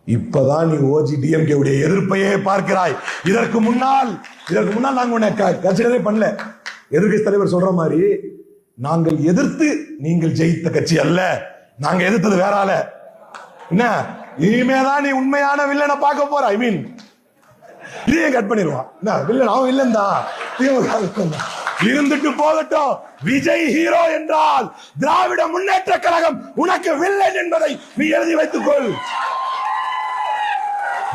இப்பதான் நீ OG DMK உடைய எதிர்ப்பையே பார்க்கிறாய். இதற்கு முன்னால் நாங்க உன்னை கன்சிடரே பண்ணல. எதிர்க்கட்சி தலைவர் சொல்ற மாதிரி நாங்கள் எதிர்த்து நீங்கள் ஜெயித்த கட்சி அல்ல, நாங்க எதிர்த்தது வேற ஆள. என்ன இனிமேதான் நீ உண்மையான வில்லனை பார்க்க போற. ஐ மீன் இதையும் கட் பண்ணிடுவான். வில்லன் அவன் வில்லன் தான், இருந்துட்டு போகட்டும். விஜய் ஹீரோ என்றால் திராவிட முன்னேற்ற கழகம் உனக்கு வில்லன் என்பதை நீ எழுதி வைத்துக்கொள்.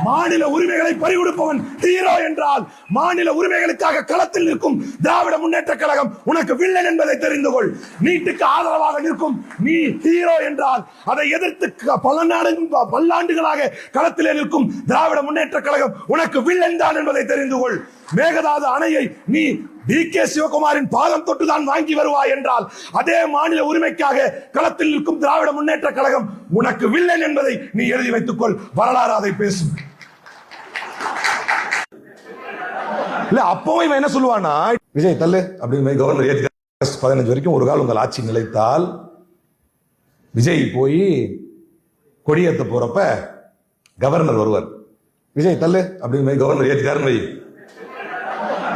மாநில உரிமைகளை பறிகொடுப்பவன் ஹீரோ என்றால் மாநில உரிமைகளுக்காக களத்தில் நிற்கும் திராவிட முன்னேற்ற கழகம் உனக்கு வில்லன் என்பதை தெரிந்து கொள். நீட்டுக்கு ஆதரவாக நிற்கும் நீ ஹீரோ என்றால் அதை எதிர்த்து பல்லாண்டுகளாக களத்திலே நிற்கும் திராவிட முன்னேற்ற கழகம் உனக்கு வில்லன் தான் என்பதை தெரிந்து கொள். மேகதாது அணையை நீ டி.கே. சிவகுமாரின் பாதம் தொட்டுதான் வாங்கி வருவாய் என்றால் அதே மாநில உரிமைக்காக களத்தில் நிற்கும் திராவிட முன்னேற்ற கழகம் உனக்கு வில்லன் என்பதை நீ எழுதி வைத்துக்கொள். வரலாறு அதை பேசும். இல்ல அப்பவும் இவன் என்ன சொல்லுவானா, விஜய் தள்ளு அப்படின்னு கவர்னர் 15 வரைக்கும் ஒரு கால் உங்கள் ஆட்சி நிலைத்தால் விஜய் போய் கொடியேற்ற போறப்ப கவர்னர் வருவார். விஜய் தள்ளு அப்படின்னு கவர்னர் ஏற்றுக்காருன்னு வை.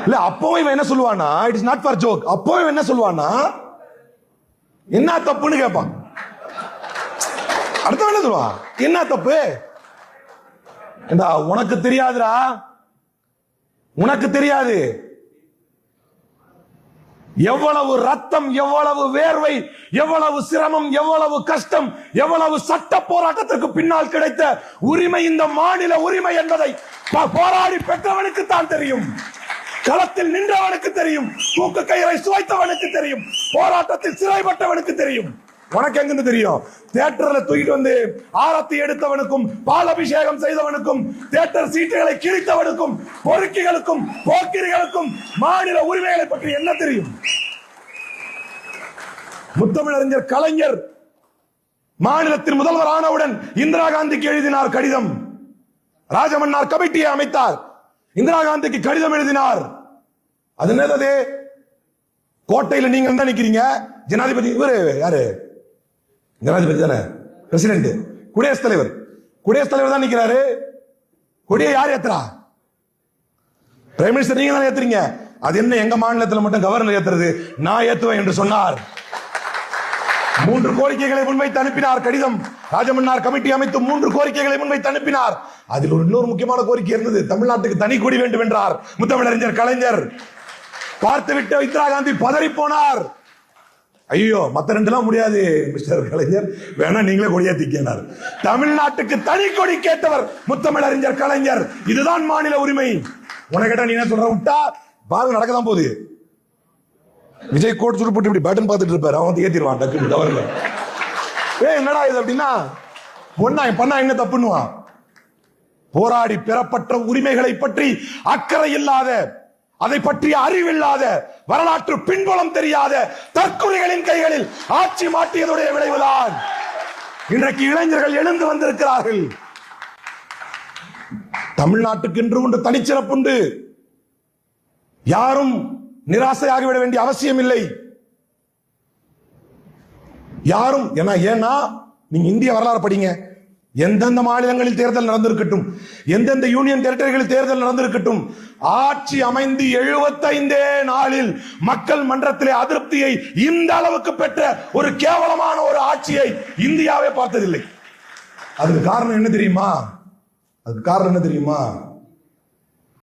இல்ல அப்பவும் இவன் என்ன சொல்லுவானா, it is not for joke. அப்பவும் இவன் என்ன சொல்லுவானா, என்ன தப்புன்னு கேட்பான். அடுத்த என்ன சொல்லுவான், என்ன தப்பு உனக்கு தெரியாதுடா, உனக்கு தெரியாது. எவ்வளவு ரத்தம், எவ்வளவு வேர்வை, எவ்வளவு சிரமம், எவ்வளவு கஷ்டம், எவ்வளவு சட்ட போராட்டத்திற்கு பின்னால் கிடைத்த உரிமை இந்த மாநில உரிமை என்பதை போராடி பெற்றவனுக்கு தான் தெரியும். களத்தில் நின்றவனுக்கு தெரியும். தூக்கு கயிறை சுவைத்தவனுக்கு தெரியும். போராட்டத்தில் சிறைப்பட்டவனுக்கு தெரியும். உனக்கு எங்கிருந்து தெரியும்? தியேட்டர்ல தூக்கிட்டு வந்து ஆரத்தி எடுத்தவனுக்கும் பால் அபிஷேகம் செய்தவனுக்கும் தியேட்டர் சீட்டுகளை கிழித்தவனுக்கும் பொறுக்கிகளுக்கும் போக்கிரிகளுக்கும் மாநில உரிமைகளை பற்றி என்ன தெரியும்? முத்தமிழறிஞர் கலைஞர் மாநிலத்தின் முதல்வர் ஆனவுடன் இந்திரா காந்திக்கு எழுதினார் கடிதம். ராஜமன்னார் கமிட்டியை அமைத்தார். இந்திரா காந்திக்கு கடிதம் எழுதினார். அது என்னது? கோட்டையில நீங்க தான் நிக்கிறீங்க. ஜனாதிபதி இவரு யாரு? ஜனாதிபதி தானே, பிரசிடென்ட், குடியரசுத் தலைவர் தான் நிக்கிறாரு. கொடியை யார் ஏத்துறா? பிரைம் மினிஸ்டர் நீங்க தான் ஏத்துறீங்க. அது என்ன எங்க மாநிலத்தில் மட்டும் கவர்னர் ஏத்துறது? நான் ஏத்துவேன் என்று சொன்னார். 3 கோரிக்கைகளை முன்வைத்து அனுப்பினார் கடிதம். ராஜமன்னார் கமிட்டி அமைத்து 3 கோரிக்கைகளை முன்வைத்து அனுப்பினார். அதில் இன்னொரு முக்கியமான கோரிக்கை இருந்தது. தமிழ்நாட்டுக்கு தனி கொடி வேண்டும் என்றார் முத்தமிழறிஞர் கலைஞர். பார்த்துவிட்டு இந்திரா காந்தி பதறி போனார். ஐயோ மத்த 2 முடியாது மிஸ்டர் கலைஞர், வேணா நீங்களே கொடியேத்திக்கினார். தமிழ்நாட்டுக்கு தனி கொடி கேட்டவர் முத்தமிழறிஞர் கலைஞர். இதுதான் மாநில உரிமை. உனக்கிட்ட நீ என்ன சொல்ற? விட்டா பாருங்க நடக்கதான் போகுது. விஜய் கோட் சுட்டு போட்டு இப்படி பேட்டன் பார்த்துட்டு இருப்பாரு. அவன் வந்து ஏத்திடுவான் டக்குன்னு கவர்னர். என்னடா இது அப்படின்னா பண்ணா என்ன தப்புன்னுவான். போராடி பெறப்பட்ட உரிமைகளை பற்றி அக்கறை இல்லாத, அதை பற்றிய அறிவில்லாத, வரலாற்று பின்புலம் தெரியாத தற்கொலைகளின் கைகளில் ஆட்சி மாட்டியதுடைய விளைவுதான் இன்றைக்கு இளைஞர்கள் எழுந்து வந்திருக்கிறார்கள். தமிழ்நாட்டுக்கு என்று ஒன்று தனிச்சிறப்புண்டு. யாரும் நிராசையாகிவிட வேண்டிய அவசியம் இல்லை. யாரும் ஏன்னா நீங்க இந்திய வரலாறு படிங்க. எந்தெந்த மாநிலங்களில் தேர்தல் நடந்திருக்கட்டும், எந்தெந்த யூனியன் டெரிட்டரிகளில் தேர்தல் நடந்திருக்கட்டும், ஆட்சி அமைந்து 75 நாளில் மக்கள் மன்றத்திலே அதிருப்தியை இந்த அளவுக்கு பெற்ற ஒரு கேவலமான ஒரு ஆட்சியை இந்தியாவே பார்த்ததில்லை. அதுக்கு காரணம் என்ன தெரியுமா?